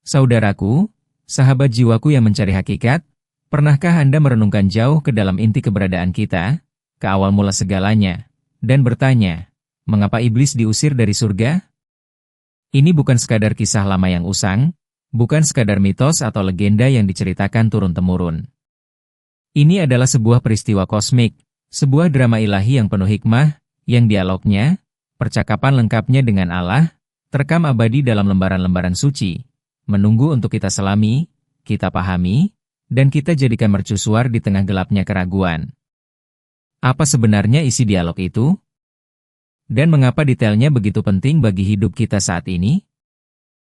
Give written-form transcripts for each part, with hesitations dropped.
Saudaraku, sahabat jiwaku yang mencari hakikat, pernahkah Anda merenungkan jauh ke dalam inti keberadaan kita, ke awal mula segalanya, dan bertanya, mengapa iblis diusir dari surga? Ini bukan sekadar kisah lama yang usang, bukan sekadar mitos atau legenda yang diceritakan turun-temurun. Ini adalah sebuah peristiwa kosmik, sebuah drama ilahi yang penuh hikmah, yang dialognya, percakapan lengkapnya dengan Allah, terekam abadi dalam lembaran-lembaran suci, menunggu untuk kita selami, kita pahami, dan kita jadikan mercusuar di tengah gelapnya keraguan. Apa sebenarnya isi dialog itu? Dan mengapa detailnya begitu penting bagi hidup kita saat ini?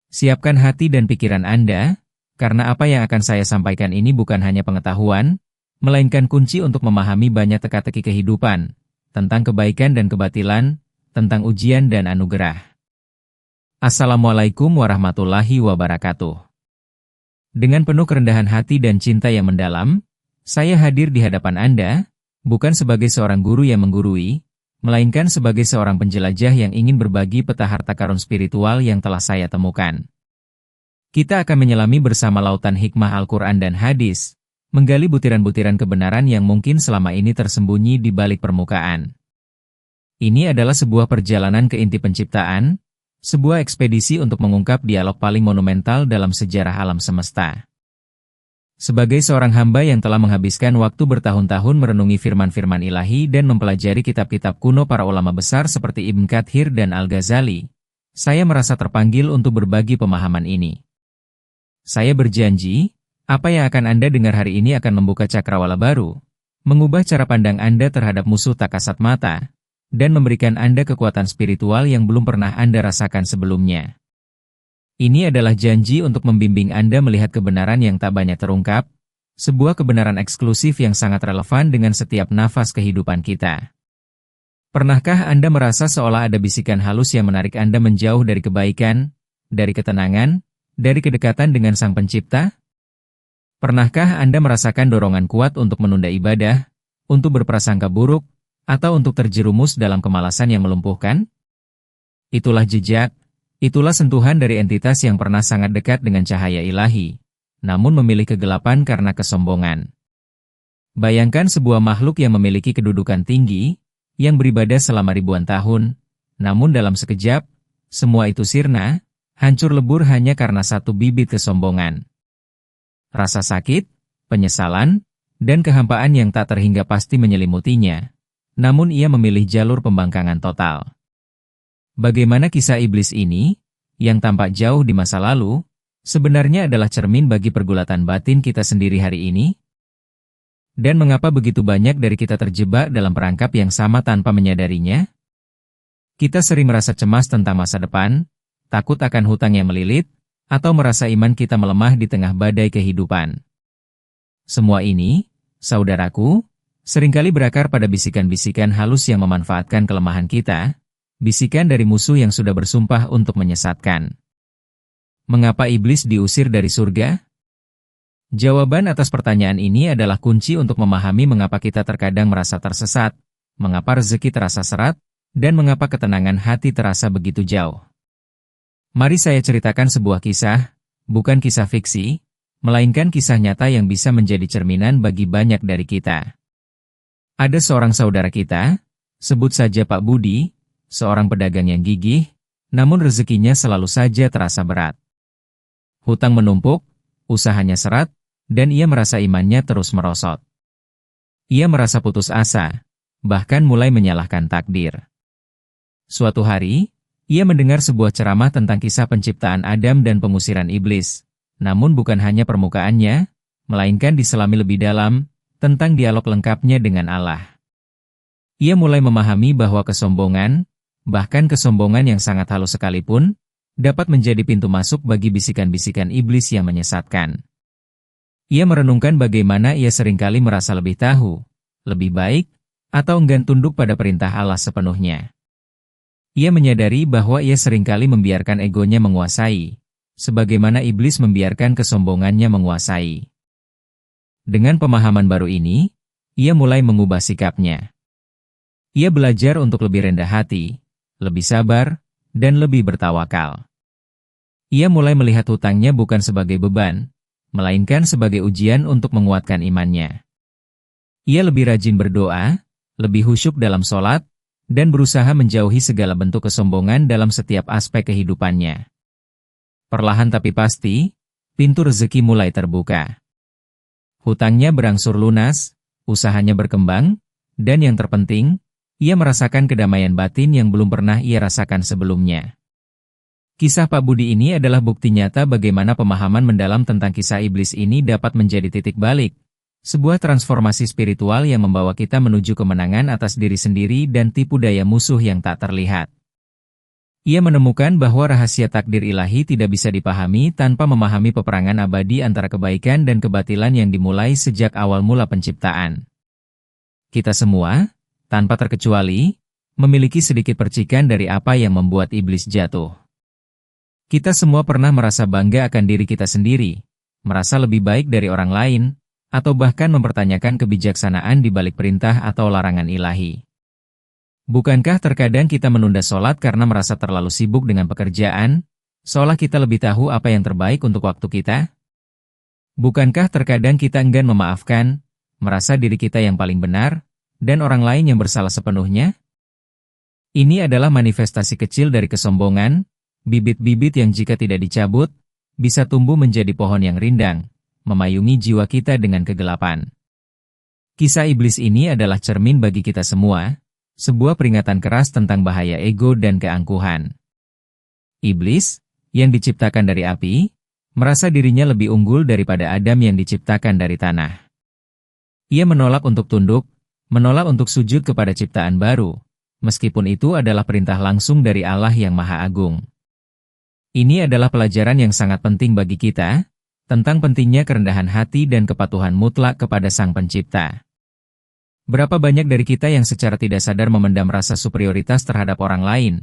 Siapkan hati dan pikiran Anda, karena apa yang akan saya sampaikan ini bukan hanya pengetahuan, melainkan kunci untuk memahami banyak teka-teki kehidupan, tentang kebaikan dan kebatilan, tentang ujian dan anugerah. Assalamualaikum warahmatullahi wabarakatuh. Dengan penuh kerendahan hati dan cinta yang mendalam, saya hadir di hadapan Anda, bukan sebagai seorang guru yang menggurui, melainkan sebagai seorang penjelajah yang ingin berbagi peta harta karun spiritual yang telah saya temukan. Kita akan menyelami bersama lautan hikmah Al-Quran dan hadis, menggali butiran-butiran kebenaran yang mungkin selama ini tersembunyi di balik permukaan. Ini adalah sebuah perjalanan ke inti penciptaan, sebuah ekspedisi untuk mengungkap dialog paling monumental dalam sejarah alam semesta. Sebagai seorang hamba yang telah menghabiskan waktu bertahun-tahun merenungi firman-firman ilahi dan mempelajari kitab-kitab kuno para ulama besar seperti Ibn Katsir dan Al-Ghazali, saya merasa terpanggil untuk berbagi pemahaman ini. Saya berjanji, apa yang akan Anda dengar hari ini akan membuka cakrawala baru, mengubah cara pandang Anda terhadap musuh tak kasat mata, dan memberikan Anda kekuatan spiritual yang belum pernah Anda rasakan sebelumnya. Ini adalah janji untuk membimbing Anda melihat kebenaran yang tak banyak terungkap, sebuah kebenaran eksklusif yang sangat relevan dengan setiap nafas kehidupan kita. Pernahkah Anda merasa seolah ada bisikan halus yang menarik Anda menjauh dari kebaikan, dari ketenangan, dari kedekatan dengan Sang Pencipta? Pernahkah Anda merasakan dorongan kuat untuk menunda ibadah, untuk berprasangka buruk, atau untuk terjerumus dalam kemalasan yang melumpuhkan? Itulah jejak, itulah sentuhan dari entitas yang pernah sangat dekat dengan cahaya ilahi, namun memilih kegelapan karena kesombongan. Bayangkan sebuah makhluk yang memiliki kedudukan tinggi, yang beribadah selama ribuan tahun, namun dalam sekejap, semua itu sirna, hancur lebur hanya karena satu bibit kesombongan. Rasa sakit, penyesalan, dan kehampaan yang tak terhingga pasti menyelimutinya. Namun ia memilih jalur pembangkangan total. Bagaimana kisah iblis ini, yang tampak jauh di masa lalu, sebenarnya adalah cermin bagi pergulatan batin kita sendiri hari ini? Dan mengapa begitu banyak dari kita terjebak dalam perangkap yang sama tanpa menyadarinya? Kita sering merasa cemas tentang masa depan, takut akan hutang yang melilit, atau merasa iman kita melemah di tengah badai kehidupan. Semua ini, saudaraku, seringkali berakar pada bisikan-bisikan halus yang memanfaatkan kelemahan kita, bisikan dari musuh yang sudah bersumpah untuk menyesatkan. Mengapa iblis diusir dari surga? Jawaban atas pertanyaan ini adalah kunci untuk memahami mengapa kita terkadang merasa tersesat, mengapa rezeki terasa serat, dan mengapa ketenangan hati terasa begitu jauh. Mari saya ceritakan sebuah kisah, bukan kisah fiksi, melainkan kisah nyata yang bisa menjadi cerminan bagi banyak dari kita. Ada seorang saudara kita, sebut saja Pak Budi, seorang pedagang yang gigih, namun rezekinya selalu saja terasa berat. Hutang menumpuk, usahanya seret, dan ia merasa imannya terus merosot. Ia merasa putus asa, bahkan mulai menyalahkan takdir. Suatu hari, ia mendengar sebuah ceramah tentang kisah penciptaan Adam dan pengusiran iblis, namun bukan hanya permukaannya, melainkan diselami lebih dalam, tentang dialog lengkapnya dengan Allah. Ia mulai memahami bahwa kesombongan, bahkan kesombongan yang sangat halus sekalipun, dapat menjadi pintu masuk bagi bisikan-bisikan iblis yang menyesatkan. Ia merenungkan bagaimana ia seringkali merasa lebih tahu, lebih baik, atau enggan tunduk pada perintah Allah sepenuhnya. Ia menyadari bahwa ia seringkali membiarkan egonya menguasai, sebagaimana iblis membiarkan kesombongannya menguasai. Dengan pemahaman baru ini, ia mulai mengubah sikapnya. Ia belajar untuk lebih rendah hati, lebih sabar, dan lebih bertawakal. Ia mulai melihat hutangnya bukan sebagai beban, melainkan sebagai ujian untuk menguatkan imannya. Ia lebih rajin berdoa, lebih khusyuk dalam sholat, dan berusaha menjauhi segala bentuk kesombongan dalam setiap aspek kehidupannya. Perlahan tapi pasti, pintu rezeki mulai terbuka. Hutangnya berangsur lunas, usahanya berkembang, dan yang terpenting, ia merasakan kedamaian batin yang belum pernah ia rasakan sebelumnya. Kisah Pak Budi ini adalah bukti nyata bagaimana pemahaman mendalam tentang kisah iblis ini dapat menjadi titik balik, sebuah transformasi spiritual yang membawa kita menuju kemenangan atas diri sendiri dan tipu daya musuh yang tak terlihat. Ia menemukan bahwa rahasia takdir ilahi tidak bisa dipahami tanpa memahami peperangan abadi antara kebaikan dan kebatilan yang dimulai sejak awal mula penciptaan. Kita semua, tanpa terkecuali, memiliki sedikit percikan dari apa yang membuat iblis jatuh. Kita semua pernah merasa bangga akan diri kita sendiri, merasa lebih baik dari orang lain, atau bahkan mempertanyakan kebijaksanaan di balik perintah atau larangan ilahi. Bukankah terkadang kita menunda sholat karena merasa terlalu sibuk dengan pekerjaan, seolah kita lebih tahu apa yang terbaik untuk waktu kita? Bukankah terkadang kita enggan memaafkan, merasa diri kita yang paling benar, dan orang lain yang bersalah sepenuhnya? Ini adalah manifestasi kecil dari kesombongan, bibit-bibit yang jika tidak dicabut, bisa tumbuh menjadi pohon yang rindang, memayungi jiwa kita dengan kegelapan. Kisah iblis ini adalah cermin bagi kita semua, sebuah peringatan keras tentang bahaya ego dan keangkuhan. Iblis, yang diciptakan dari api, merasa dirinya lebih unggul daripada Adam yang diciptakan dari tanah. Ia menolak untuk tunduk, menolak untuk sujud kepada ciptaan baru, meskipun itu adalah perintah langsung dari Allah yang Maha Agung. Ini adalah pelajaran yang sangat penting bagi kita, tentang pentingnya kerendahan hati dan kepatuhan mutlak kepada Sang Pencipta. Berapa banyak dari kita yang secara tidak sadar memendam rasa superioritas terhadap orang lain,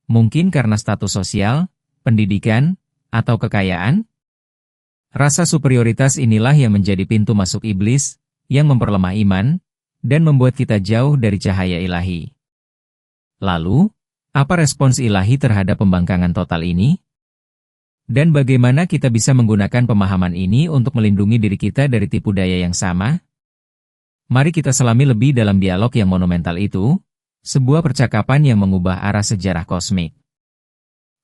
mungkin karena status sosial, pendidikan, atau kekayaan? Rasa superioritas inilah yang menjadi pintu masuk iblis, yang memperlemah iman, dan membuat kita jauh dari cahaya ilahi. Lalu, apa respons ilahi terhadap pembangkangan total ini? Dan bagaimana kita bisa menggunakan pemahaman ini untuk melindungi diri kita dari tipu daya yang sama? Mari kita selami lebih dalam dialog yang monumental itu, sebuah percakapan yang mengubah arah sejarah kosmik.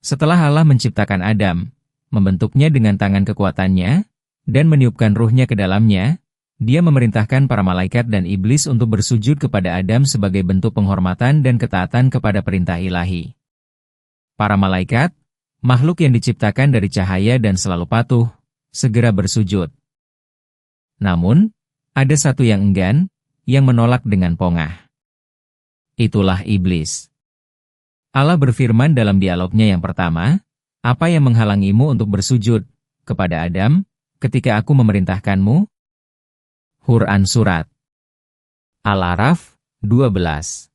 Setelah Allah menciptakan Adam, membentuknya dengan tangan kekuatannya, dan meniupkan ruhnya ke dalamnya, Dia memerintahkan para malaikat dan iblis untuk bersujud kepada Adam sebagai bentuk penghormatan dan ketaatan kepada perintah ilahi. Para malaikat, makhluk yang diciptakan dari cahaya dan selalu patuh, segera bersujud. Namun, ada satu yang enggan, yang menolak dengan pongah. Itulah iblis. Allah berfirman dalam dialognya yang pertama, "Apa yang menghalangimu untuk bersujud kepada Adam ketika aku memerintahkanmu?" Quran Surat Al-A'raf 12.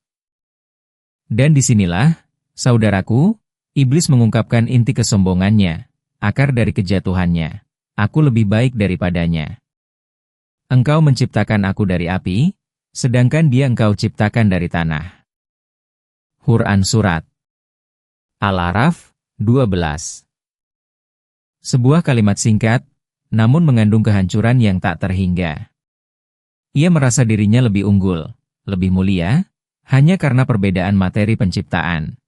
Dan disinilah, saudaraku, iblis mengungkapkan inti kesombongannya, akar dari kejatuhannya. Aku lebih baik daripadanya. Engkau menciptakan aku dari api, sedangkan dia engkau ciptakan dari tanah. Quran Surat Al-A'raf 12. Sebuah kalimat singkat, namun mengandung kehancuran yang tak terhingga. Ia merasa dirinya lebih unggul, lebih mulia, hanya karena perbedaan materi penciptaan.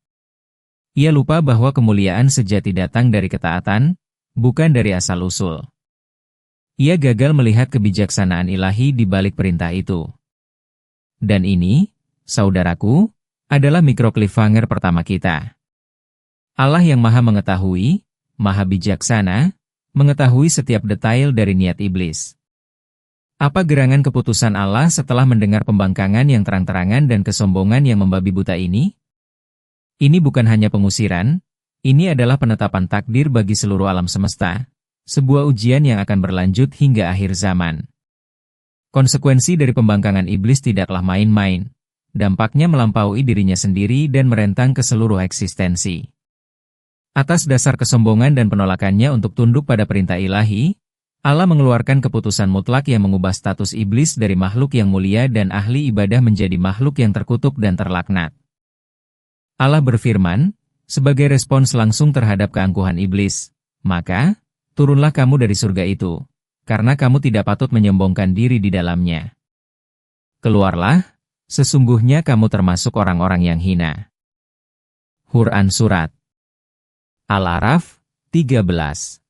Ia lupa bahwa kemuliaan sejati datang dari ketaatan, bukan dari asal-usul. Ia gagal melihat kebijaksanaan ilahi di balik perintah itu. Dan ini, saudaraku, adalah mikro cliffhanger pertama kita. Allah yang maha mengetahui, maha bijaksana, mengetahui setiap detail dari niat iblis. Apa gerangan keputusan Allah setelah mendengar pembangkangan yang terang-terangan dan kesombongan yang membabi buta ini? Ini bukan hanya pengusiran, ini adalah penetapan takdir bagi seluruh alam semesta. Sebuah ujian yang akan berlanjut hingga akhir zaman. Konsekuensi dari pembangkangan iblis tidaklah main-main. Dampaknya melampaui dirinya sendiri dan merentang ke seluruh eksistensi. Atas dasar kesombongan dan penolakannya untuk tunduk pada perintah ilahi, Allah mengeluarkan keputusan mutlak yang mengubah status iblis dari makhluk yang mulia dan ahli ibadah menjadi makhluk yang terkutuk dan terlaknat. Allah berfirman, sebagai respons langsung terhadap keangkuhan iblis, Maka, turunlah kamu dari surga itu, karena kamu tidak patut menyombongkan diri di dalamnya. Keluarlah, sesungguhnya kamu termasuk orang-orang yang hina. Quran Surat Al-A'raf 13.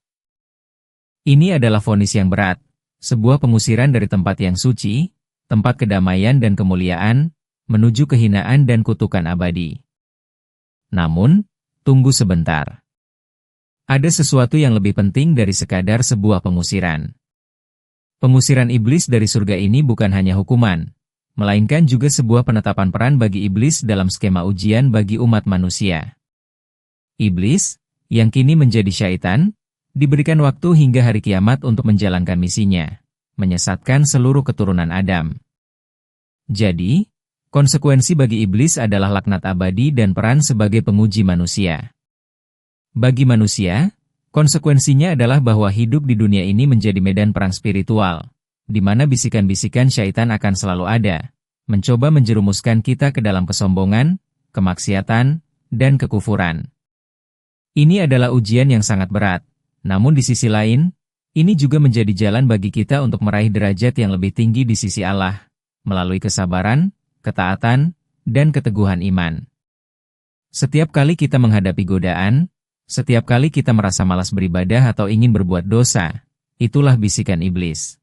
Ini adalah vonis yang berat, sebuah pengusiran dari tempat yang suci, tempat kedamaian dan kemuliaan, menuju kehinaan dan kutukan abadi. Namun, tunggu sebentar. Ada sesuatu yang lebih penting dari sekadar sebuah pengusiran. Pengusiran iblis dari surga ini bukan hanya hukuman, melainkan juga sebuah penetapan peran bagi iblis dalam skema ujian bagi umat manusia. Iblis, yang kini menjadi syaitan, diberikan waktu hingga hari kiamat untuk menjalankan misinya, menyesatkan seluruh keturunan Adam. Jadi, konsekuensi bagi iblis adalah laknat abadi dan peran sebagai penguji manusia. Bagi manusia, konsekuensinya adalah bahwa hidup di dunia ini menjadi medan perang spiritual, di mana bisikan-bisikan syaitan akan selalu ada, mencoba menjerumuskan kita ke dalam kesombongan, kemaksiatan, dan kekufuran. Ini adalah ujian yang sangat berat, namun di sisi lain, ini juga menjadi jalan bagi kita untuk meraih derajat yang lebih tinggi di sisi Allah, melalui kesabaran, ketaatan, dan keteguhan iman. Setiap kali kita menghadapi godaan, setiap kali kita merasa malas beribadah atau ingin berbuat dosa, itulah bisikan iblis.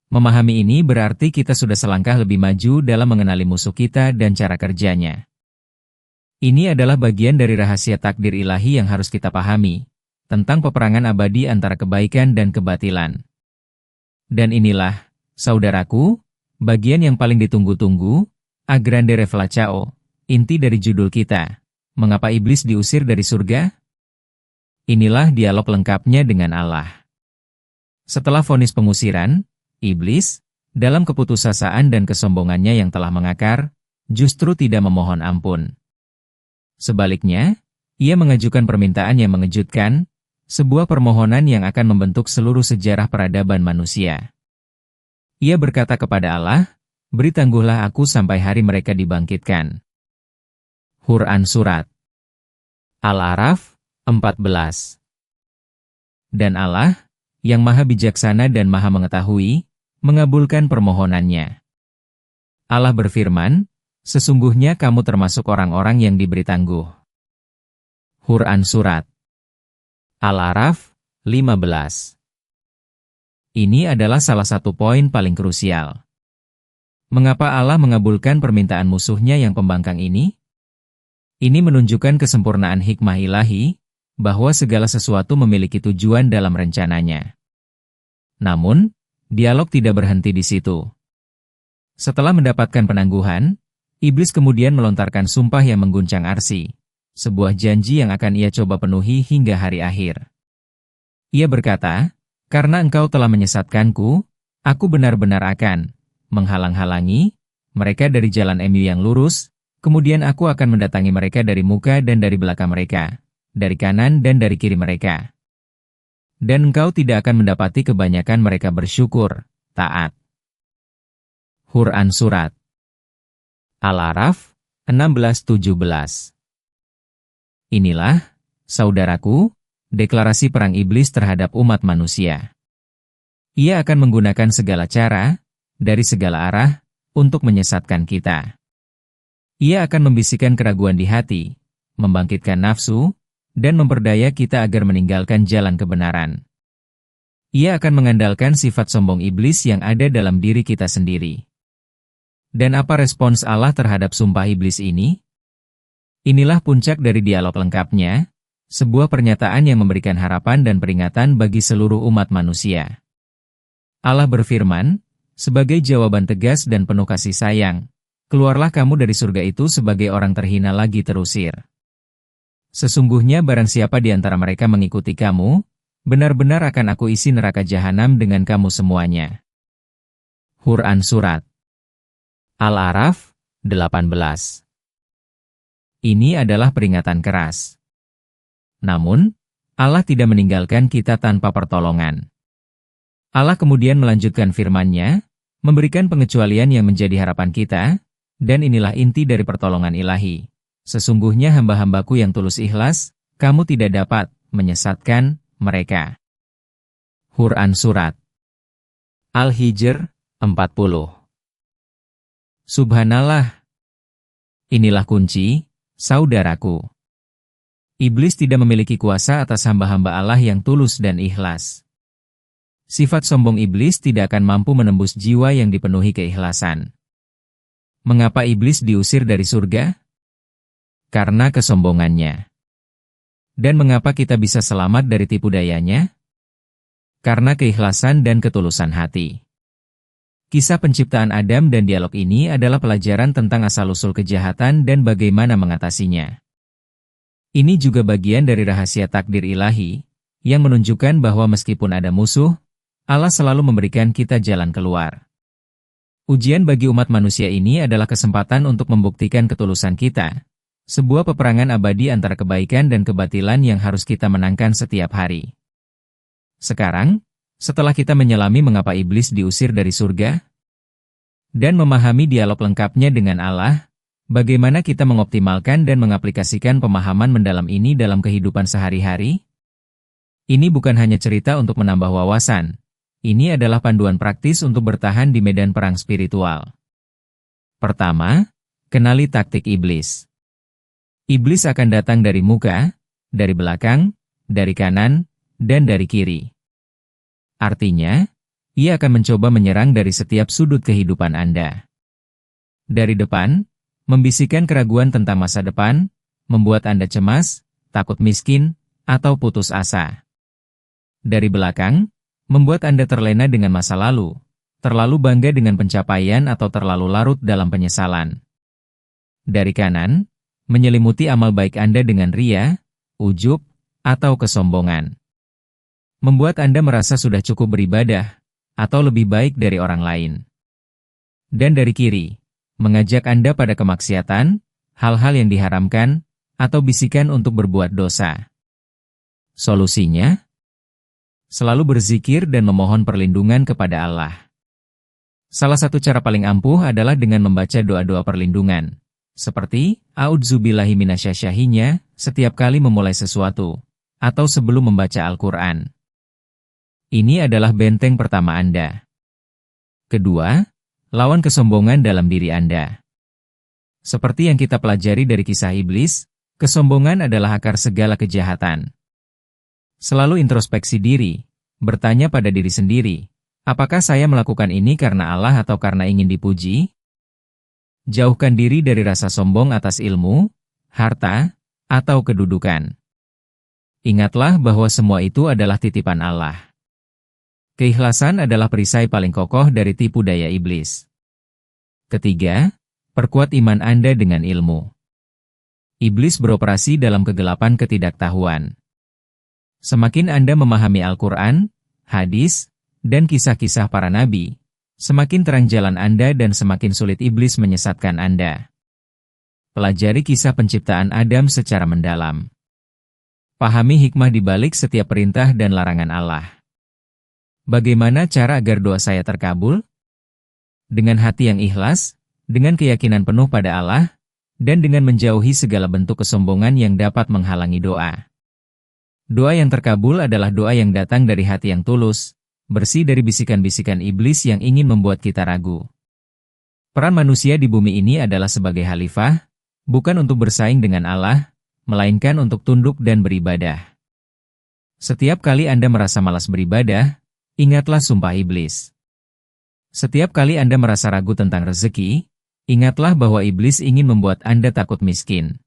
Memahami ini berarti kita sudah selangkah lebih maju dalam mengenali musuh kita dan cara kerjanya. Ini adalah bagian dari rahasia takdir ilahi yang harus kita pahami, tentang peperangan abadi antara kebaikan dan kebatilan. Dan inilah, saudaraku, bagian yang paling ditunggu-tunggu, A Grande Revelation, inti dari judul kita. Mengapa iblis diusir dari surga? Inilah dialog lengkapnya dengan Allah. Setelah vonis pengusiran, iblis, dalam keputusasaan dan kesombongannya yang telah mengakar, justru tidak memohon ampun. Sebaliknya, ia mengajukan permintaan yang mengejutkan, sebuah permohonan yang akan membentuk seluruh sejarah peradaban manusia. Ia berkata kepada Allah, "Beri tangguhlah aku sampai hari mereka dibangkitkan." Quran Surat Al-A'raf 14. Dan Allah, yang maha bijaksana dan maha mengetahui, mengabulkan permohonannya. Allah berfirman, "Sesungguhnya kamu termasuk orang-orang yang diberi tangguh." Quran Surat Al-A'raf 15. Ini adalah salah satu poin paling krusial. Mengapa Allah mengabulkan permintaan musuhnya yang pembangkang ini? Ini menunjukkan kesempurnaan hikmah ilahi, bahwa segala sesuatu memiliki tujuan dalam rencananya. Namun, dialog tidak berhenti di situ. Setelah mendapatkan penangguhan, iblis kemudian melontarkan sumpah yang mengguncang arsy, sebuah janji yang akan ia coba penuhi hingga hari akhir. Ia berkata, "Karena engkau telah menyesatkanku, aku benar-benar akan menghalang-halangi mereka dari jalan yang lurus, kemudian aku akan mendatangi mereka dari muka dan dari belakang mereka, dari kanan dan dari kiri mereka. Dan engkau tidak akan mendapati kebanyakan mereka bersyukur, taat." Quran Surat Al-A'raf 16-17. Inilah, saudaraku, deklarasi perang iblis terhadap umat manusia. Ia akan menggunakan segala cara, dari segala arah, untuk menyesatkan kita. Ia akan membisikkan keraguan di hati, membangkitkan nafsu, dan memperdaya kita agar meninggalkan jalan kebenaran. Ia akan mengandalkan sifat sombong iblis yang ada dalam diri kita sendiri. Dan apa respons Allah terhadap sumpah iblis ini? Inilah puncak dari dialog lengkapnya, sebuah pernyataan yang memberikan harapan dan peringatan bagi seluruh umat manusia. Allah berfirman, sebagai jawaban tegas dan penuh kasih sayang, "Keluarlah kamu dari surga itu sebagai orang terhina lagi terusir. Sesungguhnya barang siapa di antara mereka mengikuti kamu, benar-benar akan aku isi neraka jahanam dengan kamu semuanya." Quran Surat Al-A'raf 18. Ini adalah peringatan keras. Namun, Allah tidak meninggalkan kita tanpa pertolongan. Allah kemudian melanjutkan firman-Nya, memberikan pengecualian yang menjadi harapan kita, dan inilah inti dari pertolongan ilahi. "Sesungguhnya hamba-hambaku yang tulus ikhlas, kamu tidak dapat menyesatkan mereka. Quran Surat Al-Hijr 40. Subhanallah. Inilah kunci, saudaraku. Iblis tidak memiliki kuasa atas hamba-hamba Allah yang tulus dan ikhlas. Sifat sombong iblis tidak akan mampu menembus jiwa yang dipenuhi keikhlasan. Mengapa iblis diusir dari surga? Karena kesombongannya. Dan mengapa kita bisa selamat dari tipu dayanya? Karena keikhlasan dan ketulusan hati. Kisah penciptaan Adam dan dialog ini adalah pelajaran tentang asal-usul kejahatan dan bagaimana mengatasinya. Ini juga bagian dari rahasia takdir ilahi, yang menunjukkan bahwa meskipun ada musuh, Allah selalu memberikan kita jalan keluar. Ujian bagi umat manusia ini adalah kesempatan untuk membuktikan ketulusan kita, sebuah peperangan abadi antara kebaikan dan kebatilan yang harus kita menangkan setiap hari. Sekarang, setelah kita menyelami mengapa iblis diusir dari surga, dan memahami dialog lengkapnya dengan Allah, bagaimana kita mengoptimalkan dan mengaplikasikan pemahaman mendalam ini dalam kehidupan sehari-hari? Ini bukan hanya cerita untuk menambah wawasan. Ini adalah panduan praktis untuk bertahan di medan perang spiritual. Pertama, kenali taktik iblis. Iblis akan datang dari muka, dari belakang, dari kanan, dan dari kiri. Artinya, ia akan mencoba menyerang dari setiap sudut kehidupan Anda. Dari depan, membisikkan keraguan tentang masa depan, membuat Anda cemas, takut miskin, atau putus asa. Dari belakang, membuat Anda terlena dengan masa lalu, terlalu bangga dengan pencapaian atau terlalu larut dalam penyesalan. Dari kanan, menyelimuti amal baik Anda dengan ria, ujub, atau kesombongan. Membuat Anda merasa sudah cukup beribadah, atau lebih baik dari orang lain. Dan dari kiri, mengajak Anda pada kemaksiatan, hal-hal yang diharamkan, atau bisikan untuk berbuat dosa. Solusinya? Selalu berzikir dan memohon perlindungan kepada Allah. Salah satu cara paling ampuh adalah dengan membaca doa-doa perlindungan, seperti A'udzubillahi minasyaitonirrajim setiap kali memulai sesuatu, atau sebelum membaca Al-Quran. Ini adalah benteng pertama Anda. Kedua, lawan kesombongan dalam diri Anda. Seperti yang kita pelajari dari kisah iblis, kesombongan adalah akar segala kejahatan. Selalu introspeksi diri, bertanya pada diri sendiri, apakah saya melakukan ini karena Allah atau karena ingin dipuji? Jauhkan diri dari rasa sombong atas ilmu, harta, atau kedudukan. Ingatlah bahwa semua itu adalah titipan Allah. Keikhlasan adalah perisai paling kokoh dari tipu daya iblis. Ketiga, perkuat iman Anda dengan ilmu. Iblis beroperasi dalam kegelapan ketidaktahuan. Semakin Anda memahami Al-Quran, hadis, dan kisah-kisah para nabi, semakin terang jalan Anda dan semakin sulit iblis menyesatkan Anda. Pelajari kisah penciptaan Adam secara mendalam. Pahami hikmah di balik setiap perintah dan larangan Allah. Bagaimana cara agar doa saya terkabul? Dengan hati yang ikhlas, dengan keyakinan penuh pada Allah, dan dengan menjauhi segala bentuk kesombongan yang dapat menghalangi doa. Doa yang terkabul adalah doa yang datang dari hati yang tulus, bersih dari bisikan-bisikan iblis yang ingin membuat kita ragu. Peran manusia di bumi ini adalah sebagai khalifah, bukan untuk bersaing dengan Allah, melainkan untuk tunduk dan beribadah. Setiap kali Anda merasa malas beribadah, ingatlah sumpah iblis. Setiap kali Anda merasa ragu tentang rezeki, ingatlah bahwa iblis ingin membuat Anda takut miskin.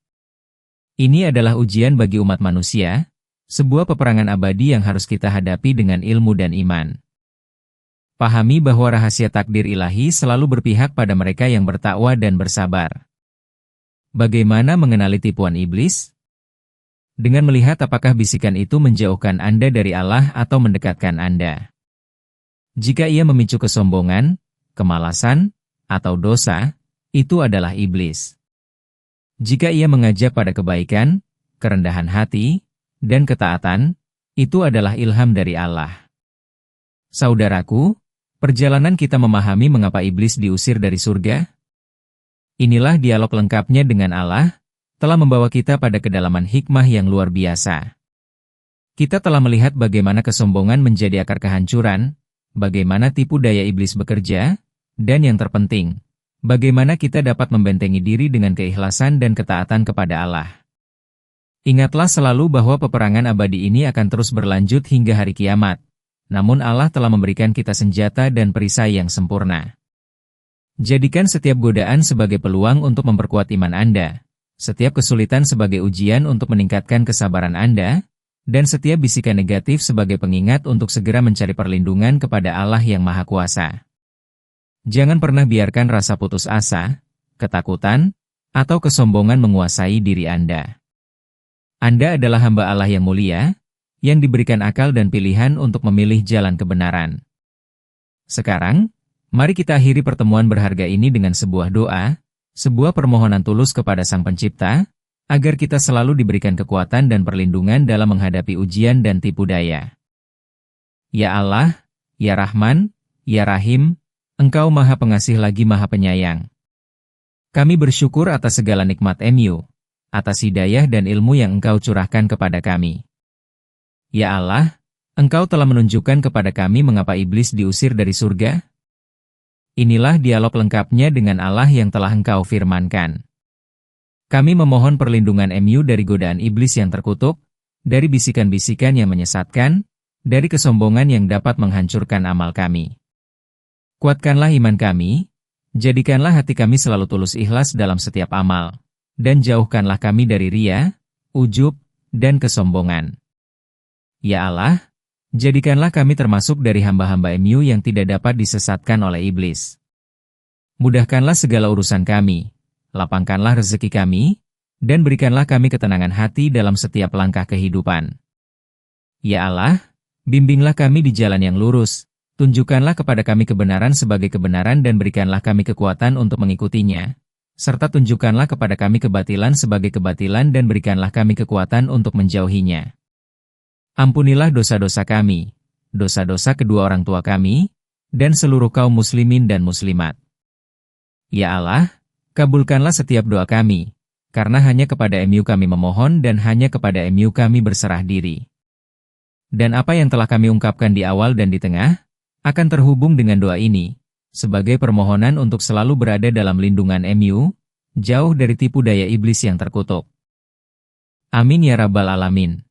Ini adalah ujian bagi umat manusia, sebuah peperangan abadi yang harus kita hadapi dengan ilmu dan iman. Pahami bahwa rahasia takdir ilahi selalu berpihak pada mereka yang bertakwa dan bersabar. Bagaimana mengenali tipuan iblis? Dengan melihat apakah bisikan itu menjauhkan Anda dari Allah atau mendekatkan Anda. Jika ia memicu kesombongan, kemalasan, atau dosa, itu adalah iblis. Jika ia mengajak pada kebaikan, kerendahan hati, dan ketaatan, itu adalah ilham dari Allah. Saudaraku, perjalanan kita memahami mengapa iblis diusir dari surga? Inilah dialog lengkapnya dengan Allah, telah membawa kita pada kedalaman hikmah yang luar biasa. Kita telah melihat bagaimana kesombongan menjadi akar kehancuran, bagaimana tipu daya iblis bekerja, dan yang terpenting, bagaimana kita dapat membentengi diri dengan keikhlasan dan ketaatan kepada Allah. Ingatlah selalu bahwa peperangan abadi ini akan terus berlanjut hingga hari kiamat. Namun Allah telah memberikan kita senjata dan perisai yang sempurna. Jadikan setiap godaan sebagai peluang untuk memperkuat iman Anda, setiap kesulitan sebagai ujian untuk meningkatkan kesabaran Anda, dan setiap bisikan negatif sebagai pengingat untuk segera mencari perlindungan kepada Allah yang Maha Kuasa. Jangan pernah biarkan rasa putus asa, ketakutan, atau kesombongan menguasai diri Anda. Anda adalah hamba Allah yang mulia, yang diberikan akal dan pilihan untuk memilih jalan kebenaran. Sekarang, mari kita akhiri pertemuan berharga ini dengan sebuah doa, sebuah permohonan tulus kepada Sang Pencipta, agar kita selalu diberikan kekuatan dan perlindungan dalam menghadapi ujian dan tipu daya. Ya Allah, Ya Rahman, Ya Rahim, Engkau Maha Pengasih lagi Maha Penyayang. Kami bersyukur atas segala nikmat MU, atas hidayah dan ilmu yang Engkau curahkan kepada kami. Ya Allah, Engkau telah menunjukkan kepada kami mengapa iblis diusir dari surga. Inilah dialog lengkapnya dengan Allah yang telah Engkau firmankan. Kami memohon perlindungan MU dari godaan iblis yang terkutuk, dari bisikan-bisikan yang menyesatkan, dari kesombongan yang dapat menghancurkan amal kami. Kuatkanlah iman kami, jadikanlah hati kami selalu tulus ikhlas dalam setiap amal, dan jauhkanlah kami dari ria, ujub, dan kesombongan. Ya Allah, jadikanlah kami termasuk dari hamba-hamba MU yang tidak dapat disesatkan oleh iblis. Mudahkanlah segala urusan kami, lapangkanlah rezeki kami, dan berikanlah kami ketenangan hati dalam setiap langkah kehidupan. Ya Allah, bimbinglah kami di jalan yang lurus, tunjukkanlah kepada kami kebenaran sebagai kebenaran dan berikanlah kami kekuatan untuk mengikutinya, serta tunjukkanlah kepada kami kebatilan sebagai kebatilan dan berikanlah kami kekuatan untuk menjauhinya. Ampunilah dosa-dosa kami, dosa-dosa kedua orang tua kami, dan seluruh kaum muslimin dan muslimat. Ya Allah, kabulkanlah setiap doa kami, karena hanya kepada MU kami memohon dan hanya kepada MU kami berserah diri. Dan apa yang telah kami ungkapkan di awal dan di tengah, akan terhubung dengan doa ini, sebagai permohonan untuk selalu berada dalam lindungan MU, jauh dari tipu daya iblis yang terkutuk. Amin ya Rabbal Alamin.